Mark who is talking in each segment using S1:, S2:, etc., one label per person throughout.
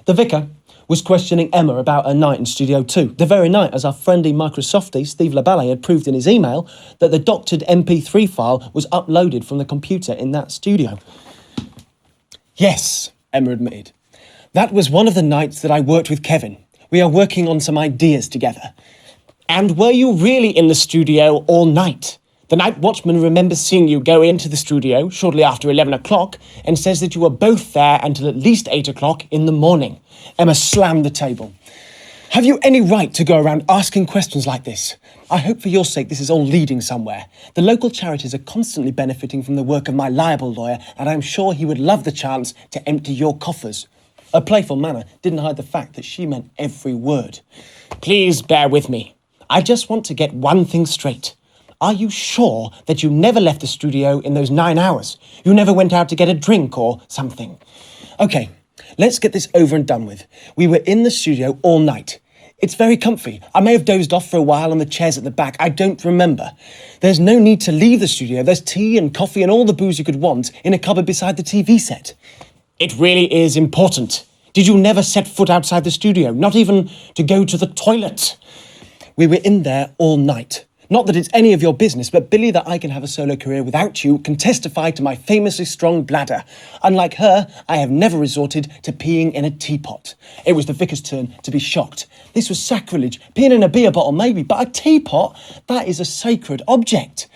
S1: The vicar was questioning Emma about her night in Studio 2, the very night as our friendly Microsoftie, Steve LaBalle, had proved in his email that the doctored MP3 file was uploaded from the computer in that studio. Yes, Emma admitted. That was one of the nights that I worked with Kevin. We are working on some ideas together. And were you really in the studio all night? The night watchman remembers seeing you go into the studio shortly after 11 o'clock and says that you were both there until at least 8 o'clock in the morning. Emma slammed the table. Have you any right to go around asking questions like this? I hope for your sake this is all leading somewhere. The local charities are constantly benefiting from the work of my liable lawyer, and I'm sure he would love the chance to empty your coffers. Her playful manner didn't hide the fact that she meant every word. Please bear with me. I just want to get one thing straight. Are you sure that you never left the studio in those 9 hours? You never went out to get a drink or something? OK, let's get this over and done with. We were in the studio all night. It's very comfy. I may have dozed off for a while on the chairs at the back. I don't remember. There's no need to leave the studio. There's tea and coffee and all the booze you could want in a cupboard beside the TV set. It really is important. Did you never set foot outside the studio? Not even to go to the toilet? We were in there all night. Not that it's any of your business, but Billy, that I can have a solo career without you, can testify to my famously strong bladder. Unlike her, I have never resorted to peeing in a teapot. It was the vicar's turn to be shocked. This was sacrilege. Peeing in a beer bottle, maybe, but a teapot? That is a sacred object.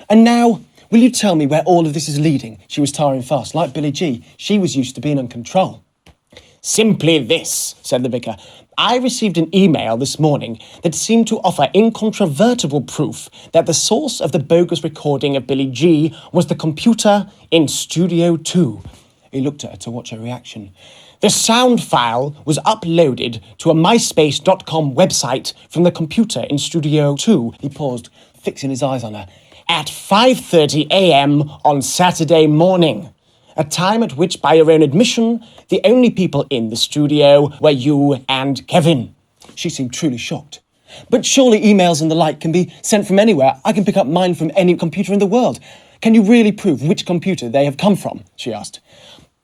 S1: And now, will you tell me where all of this is leading? She was tiring fast. Like Billy G, she was used to being in control. Simply this, said the vicar. I received an email this morning that seemed to offer incontrovertible proof that the source of the bogus recording of Billy G was the computer in Studio 2. He looked at her to watch her reaction. The sound file was uploaded to a myspace.com website from the computer in Studio 2. He paused, fixing his eyes on her. At 5:30 a.m. on Saturday morning. A time at which, by your own admission, the only people in the studio were you and Kevin. She seemed truly shocked. But surely emails and the like can be sent from anywhere. I can pick up mine from any computer in the world. Can you really prove which computer they have come from? She asked.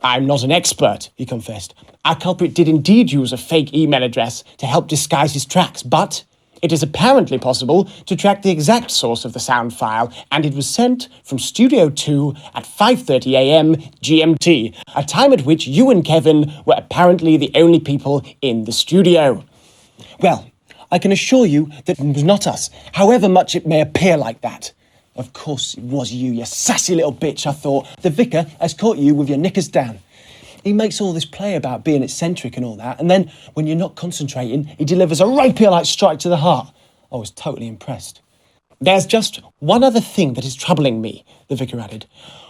S1: I'm not an expert, he confessed. Our culprit did indeed use a fake email address to help disguise his tracks, but it is apparently possible to track the exact source of the sound file, and it was sent from Studio 2 at 5:30 a.m. GMT, a time at which you and Kevin were apparently the only people in the studio. Well, I can assure you that it was not us, however much it may appear like that. Of course it was you sassy little bitch, I thought. The vicar has caught you with your knickers down. He makes all this play about being eccentric and all that, and then, when you're not concentrating, he delivers a rapier-like strike to the heart. I was totally impressed. There's just one other thing that is troubling me, the vicar added.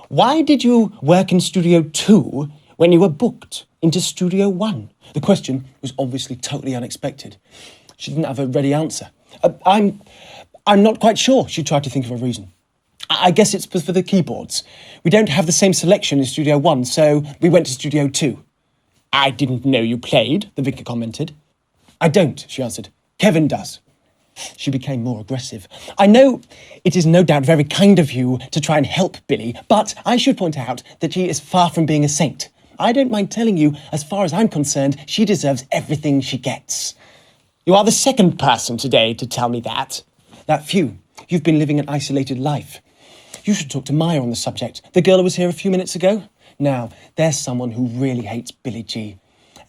S1: Why did you work in Studio 2 when you were booked into Studio 1? The question was obviously totally unexpected. She didn't have a ready answer. I'm not quite sure, she tried to think of a reason. I guess it's for the keyboards. We don't have the same selection in Studio 1, so we went to Studio 2. I didn't know you played, the vicar commented. I don't, she answered. Kevin does. She became more aggressive. I know it is no doubt very kind of you to try and help Billy, but I should point out that she is far from being a saint. I don't mind telling you, as far as I'm concerned, she deserves everything she gets. You are the second person today to tell me that. That few. You've been living an isolated life. You should talk to Maya on the subject. The girl who was here a few minutes ago. Now, there's someone who really hates Billy G.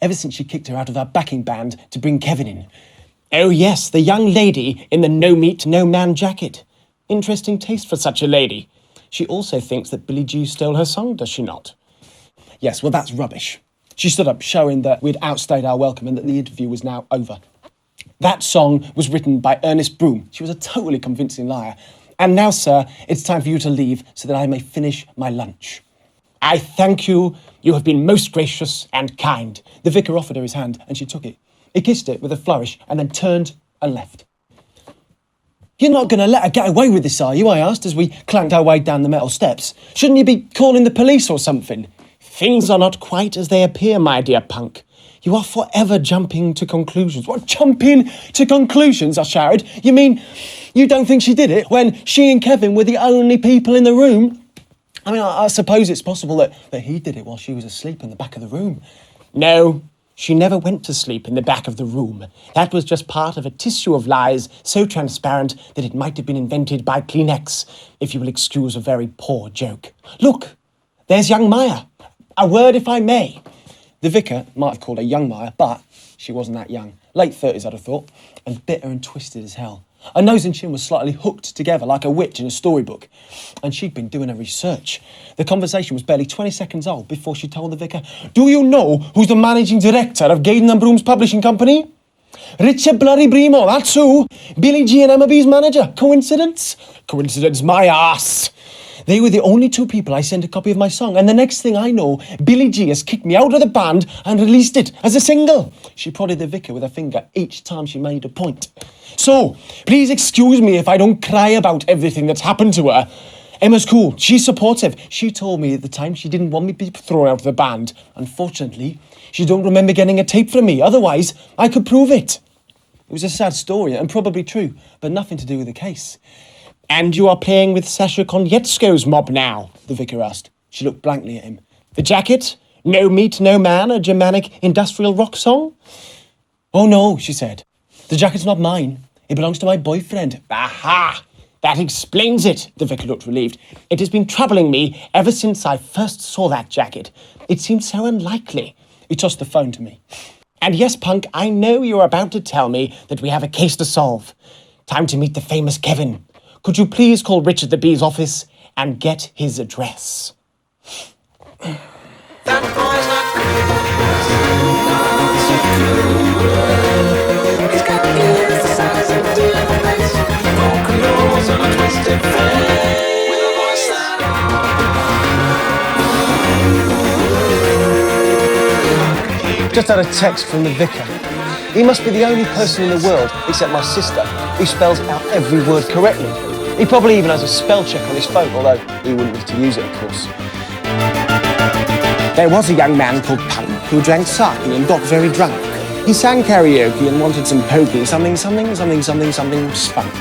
S1: Ever since she kicked her out of our backing band to bring Kevin in. Oh yes, the young lady in the no-meat, no-man jacket. Interesting taste for such a lady. She also thinks that Billy G stole her song, does she not? Yes, well, that's rubbish. She stood up, showing that we'd outstayed our welcome and that the interview was now over. That song was written by Ernest Broom. She was a totally convincing liar. And now, sir, it's time for you to leave so that I may finish my lunch. I thank you. You have been most gracious and kind. The vicar offered her his hand, and she took it. He kissed it with a flourish and then turned and left. You're not going to let her get away with this, are you? I asked as we clanked our way down the metal steps. Shouldn't you be calling the police or something? Things are not quite as they appear, my dear punk. You are forever jumping to conclusions. What, jumping to conclusions? I shouted. You mean you don't think she did it when she and Kevin were the only people in the room? I mean, I suppose it's possible that he did it while she was asleep in the back of the room. No, She never went to sleep in the back of the room. That was just part of a tissue of lies so transparent that it might have been invented by Kleenex, if you will excuse a very poor joke. Look, there's young Maya. A word, if I may. The vicar might have called her young Maya, but she wasn't that young. Late 30s, I'd have thought, and bitter and twisted as hell. Her nose and chin were slightly hooked together like a witch in a storybook, and she'd been doing her research. The conversation was barely 20 seconds old before she told the vicar, "Do you know who's the managing director of Gaydon and Broom's publishing company? Richard Bloody Bremo, that's who. Billy G and Emma B's manager. Coincidence? Coincidence, my ass. They were the only two people I sent a copy of my song, and the next thing I know, Billy G has kicked me out of the band and released it as a single." She prodded the vicar with her finger each time she made a point. "So, please excuse me if I don't cry about everything that's happened to her. Emma's cool, she's supportive. She told me at the time she didn't want me to be thrown out of the band. Unfortunately, she don't remember getting a tape from me, otherwise I could prove it." It was a sad story, and probably true, but nothing to do with the case. "And you are playing with Sasha Konietzko's mob now?" the vicar asked. She looked blankly at him. "The jacket? No Meat, No Man, a Germanic industrial rock song?" "Oh no," she said. "The jacket's not mine. It belongs to my boyfriend." "Aha! That explains it," the vicar looked relieved. "It has been troubling me ever since I first saw that jacket. It seemed so unlikely." He tossed the phone to me. "And yes, punk, I know you're about to tell me that we have a case to solve. Time to meet the famous Kevin. Could you please call Richard the Bee's office and get his address?" That boy's not cool. He's got ears the size of deep place, broken nose and a twisted face, with a voice that Just had a text from the vicar. He must be the only person in the world, except my sister, who spells out every word correctly. He probably even has a spell check on his phone, although he wouldn't need to use it, of course. There was a young man called Punk who drank sake and got very drunk. He sang karaoke and wanted some pokey, something spunk.